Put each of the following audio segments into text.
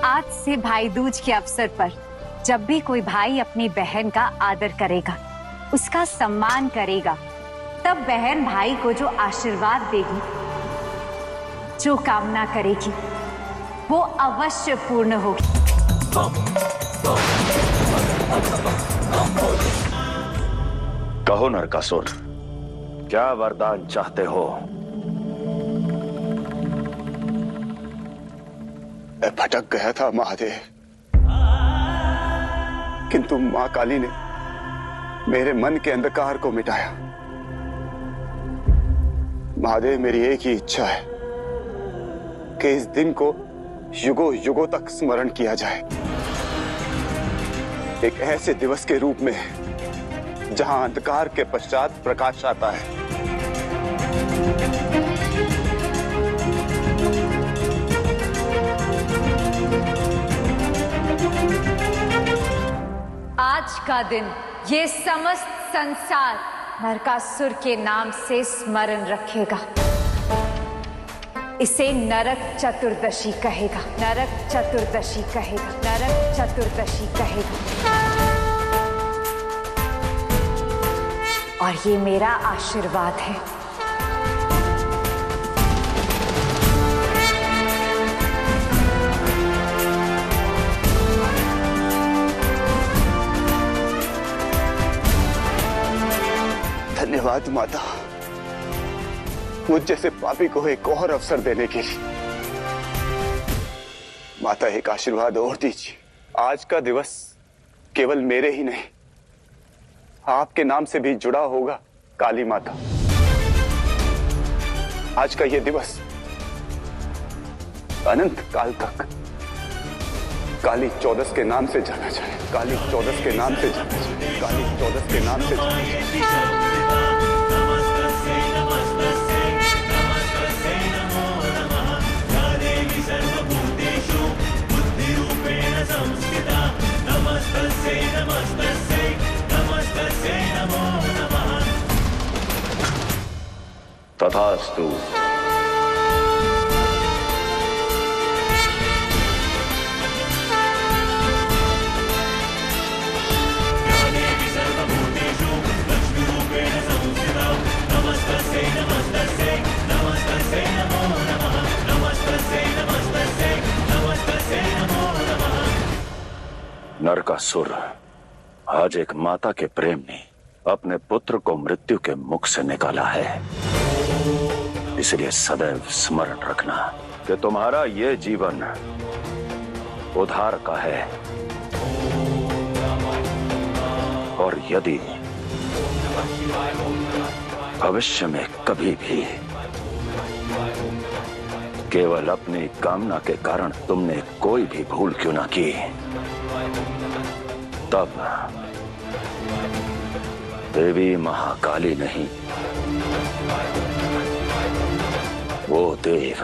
आज से भाई दूज के अवसर पर जब भी कोई भाई अपनी बहन का आदर करेगा, उसका सम्मान करेगा, तब बहन भाई को जो आशीर्वाद देगी, जो कामना करेगी, वो अवश्य पूर्ण होगी। कहो नरकासुर, क्या वरदान चाहते हो? मैं भटक गया था महादेव, किंतु मां काली ने मेरे मन के अंधकार को मिटाया। महादेव, मेरी एक ही इच्छा है कि इस दिन को युगों युगों तक स्मरण किया जाए, एक ऐसे दिवस के रूप में जहां अंधकार के पश्चात प्रकाश आता है। आज का दिन ये समस्त संसार नरकासुर के नाम से स्मरण रखेगा। इसे नरक चतुर्दशी कहेगा, नरक चतुर्दशी कहेगा, नरक चतुर्दशी कहेगा। और ये मेरा आशीर्वाद है। धन्यवाद माता, मुझ जैसे पापी को एक और अवसर देने के लिए। माता, एक आशीर्वाद और दीजिए। आज का दिवस केवल मेरे ही नहीं, आपके नाम से भी जुड़ा होगा काली माता। आज का यह दिवस अनंत काल तक काली चौदस के नाम से जाना जाए, काली चौदस के नाम से जाना जाए, काली चौदस के नाम से जाना जाए। तथास्तु। नरकासुर, आज एक माता के प्रेम ने अपने पुत्र को मृत्यु के मुख से निकाला है। इसलिए सदैव स्मरण रखना कि तुम्हारा ये जीवन उद्धार का है। और यदि भविष्य में कभी भी केवल अपनी कामना के कारण तुमने कोई भी भूल क्यों ना की, तब देवी महाकाली नहीं, वो देव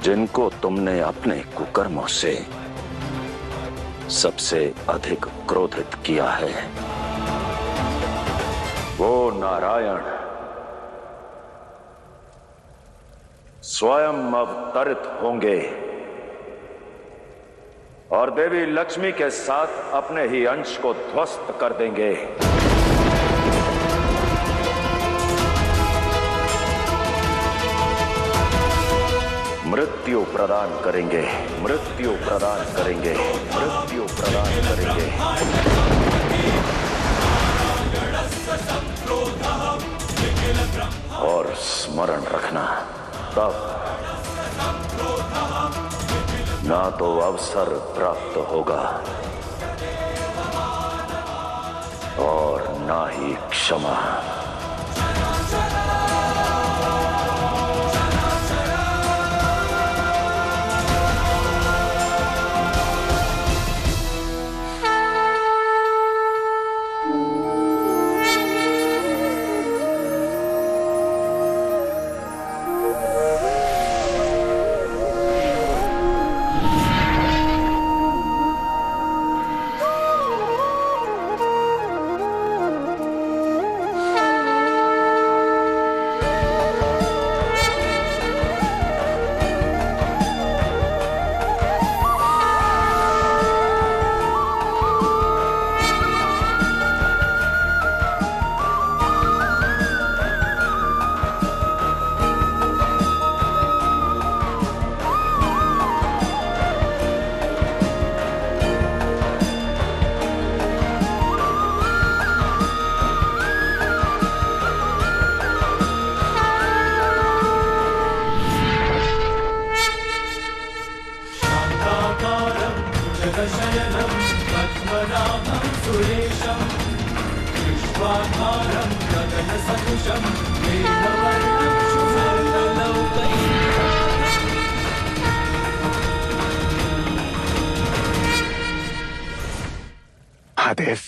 जिनको तुमने अपने कुकर्मों से सबसे अधिक क्रोधित किया है, वो नारायण स्वयं अवतरित होंगे और देवी लक्ष्मी के साथ अपने ही अंश को ध्वस्त कर देंगे। मृत्यु प्रदान करेंगे, मृत्यु प्रदान करेंगे, मृत्यु प्रदान करेंगे। और स्मरण रखना, तब ना तो अवसर प्राप्त होगा और ना ही क्षमा। महादेव,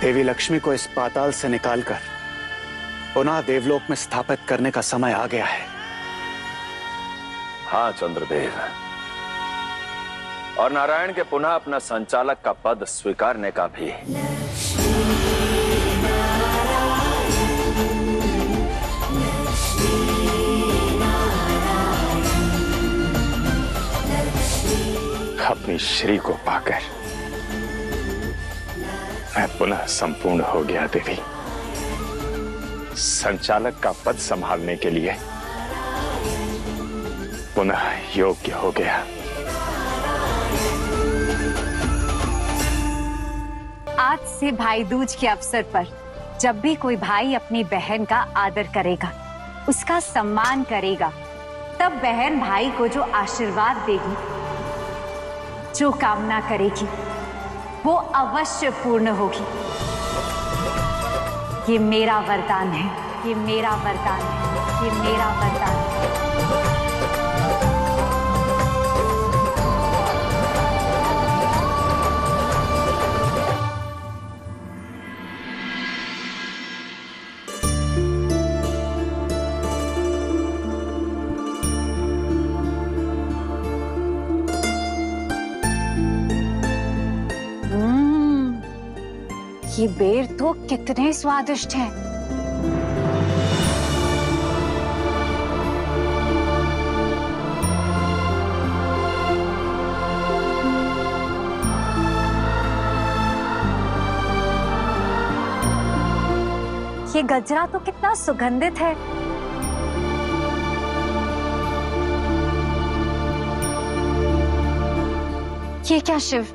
देवी लक्ष्मी को इस पाताल से निकालकर पुनः देवलोक में स्थापित करने का समय आ गया है। हाँ चंद्रदेव, और नारायण के पुनः अपना संचालक का पद स्वीकारने का भी। अपनी श्री को पाकर मैं पुनः संपूर्ण हो गया देवी। संचालक का पद संभालने के लिए पुनः योग्य हो गया। आज से भाई दूज के अवसर पर जब भी कोई भाई अपनी बहन का आदर करेगा, उसका सम्मान करेगा, तब बहन भाई को जो आशीर्वाद देगी, जो कामना करेगी, वो अवश्य पूर्ण होगी। ये मेरा वरदान है, ये मेरा वरदान है, ये मेरा वरदान है। ये बेर तो कितने स्वादिष्ट हैं। ये गजरा तो कितना सुगंधित है। ये क्या शिव,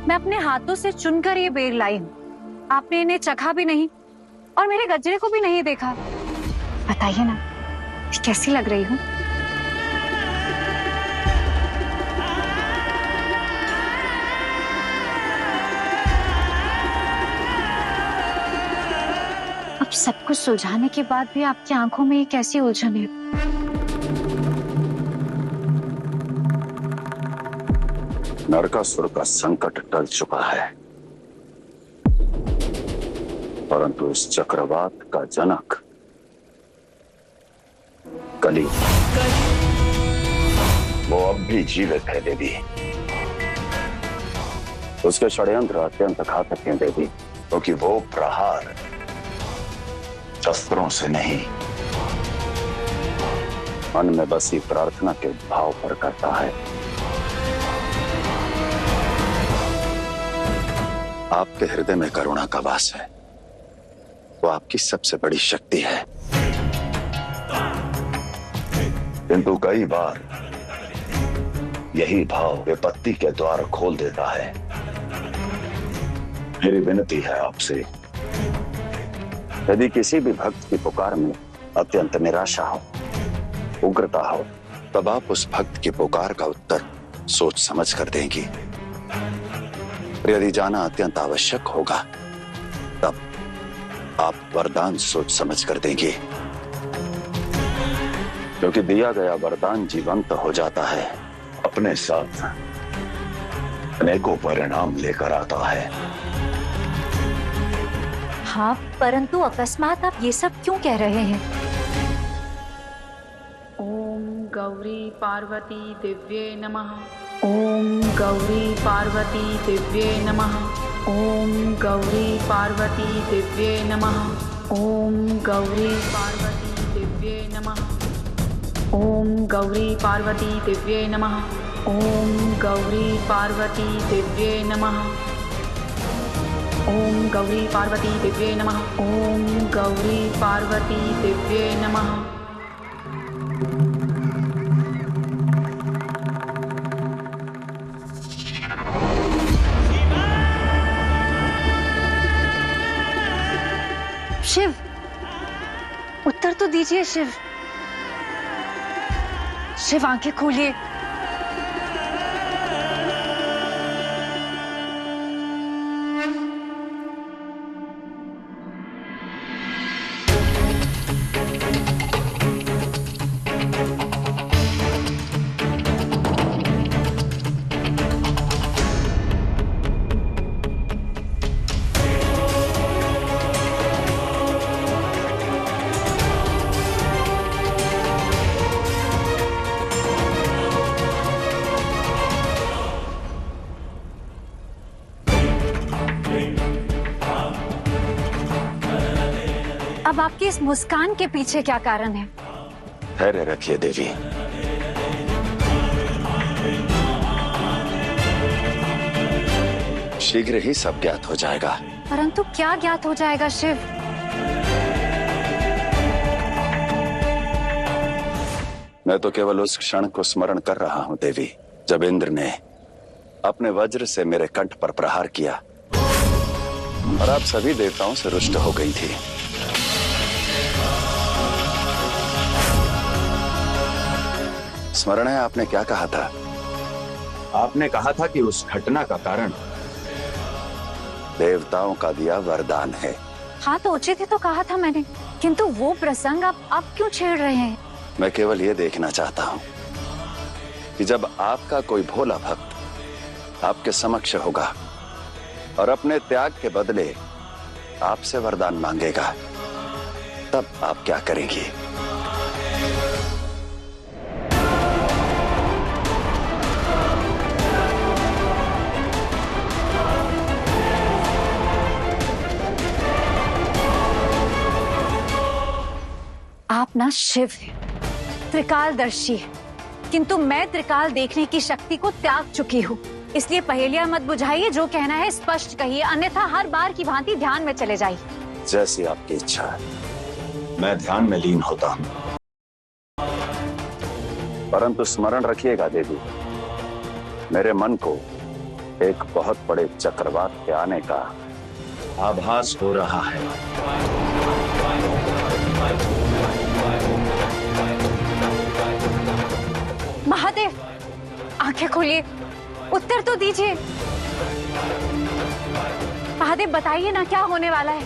मैं अपने हाथों से चुनकर ये बेर लाई हूं, आपने इन्हें चखा भी नहीं और मेरे गजरे को भी नहीं देखा। बताइए ना, कैसी लग रही हूं? अब सब कुछ सुलझाने के बाद भी आपकी आंखों में ये कैसी उलझन है? नरकासुर का संकट टल चुका है, परंतु इस चक्रवात का जनक कली, वो अब भी जीवित है देवी। उसके षड्यंत्र अत्यंत घातक हैं देवी, क्योंकि वो प्रहार शस्त्रों से नहीं, मन में बसी प्रार्थना के भाव पर करता है। आपके हृदय में करुणा का वास है, वो आपकी सबसे बड़ी शक्ति है। किंतु कई बार यही भाव विपत्ति के द्वार खोल देता है। मेरी विनती है आपसे, यदि किसी भी भक्त की पुकार में अत्यंत निराशा हो, उग्रता हो, तब आप उस भक्त की पुकार का उत्तर सोच समझ कर देंगी। यदि जाना अत्यंत आवश्यक होगा, तब आप वरदान सोच समझ कर देंगे, क्योंकि दिया गया वरदान जीवंत हो जाता है, अपने साथ अनेकों परिणाम लेकर आता है। हाँ, परंतु अकस्मात आप ये सब क्यों कह रहे हैं? ओम गौरी पार्वती दिव्ये नमः। ओम गौरी पार्वती दिव्ये नमः। ओम गौरी पार्वती दिव्ये नमः। ओम गौरी पार्वती दिव्ये नमः। ओम गौरी पार्वती दिव्ये नमः। ओम गौरी पार्वती दिव्ये नमः। ओम गौरी पार्वती दिव्ये नमः। ओम गौरी पार्वती दिव्ये नमः। शिव, उत्तर तो दीजिए शिव। शिव, आंखें खोलिए। अब आपकी इस मुस्कान के पीछे क्या कारण है? धैर्य रखिए देवी। शीघ्र ही सब ज्ञात हो जाएगा। परंतु क्या ज्ञात हो जाएगा शिव? मैं तो केवल उस क्षण को स्मरण कर रहा हूं देवी, जब इंद्र ने अपने वज्र से मेरे कंठ पर प्रहार किया और आप सभी देवताओं से रुष्ट हो गई थी। स्मरण है आपने क्या कहा था? आपने कहा था कि उस घटना का कारण देवताओं का दिया वरदान है। हाँ तो उचित ही तो कहा था मैंने, किंतु वो प्रसंग आप अब क्यों छेड़ रहे हैं? मैं केवल ये देखना चाहता हूं कि जब आपका कोई भोला भक्त आपके समक्ष होगा और अपने त्याग के बदले आपसे वरदान मांगेगा, तब आप क्या करेंगी? आप ना शिव हैं, त्रिकालदर्शी है, किंतु मैं त्रिकाल देखने की शक्ति को त्याग चुकी हूँ। इसलिए पहेलियां मत बुझाइए, जो कहना है स्पष्ट कहिए, अन्यथा हर बार की भांति ध्यान में चले जाइए। जैसी आपकी इच्छा है, मैं ध्यान में लीन होता हूँ। परंतु स्मरण रखिएगा देवी, मेरे मन को एक बहुत बड़े चक्रवात के आने का आभास हो रहा है। महादेव, आंखें खोलिए, उत्तर तो दीजिए। महादेव बताइए ना, क्या होने वाला है?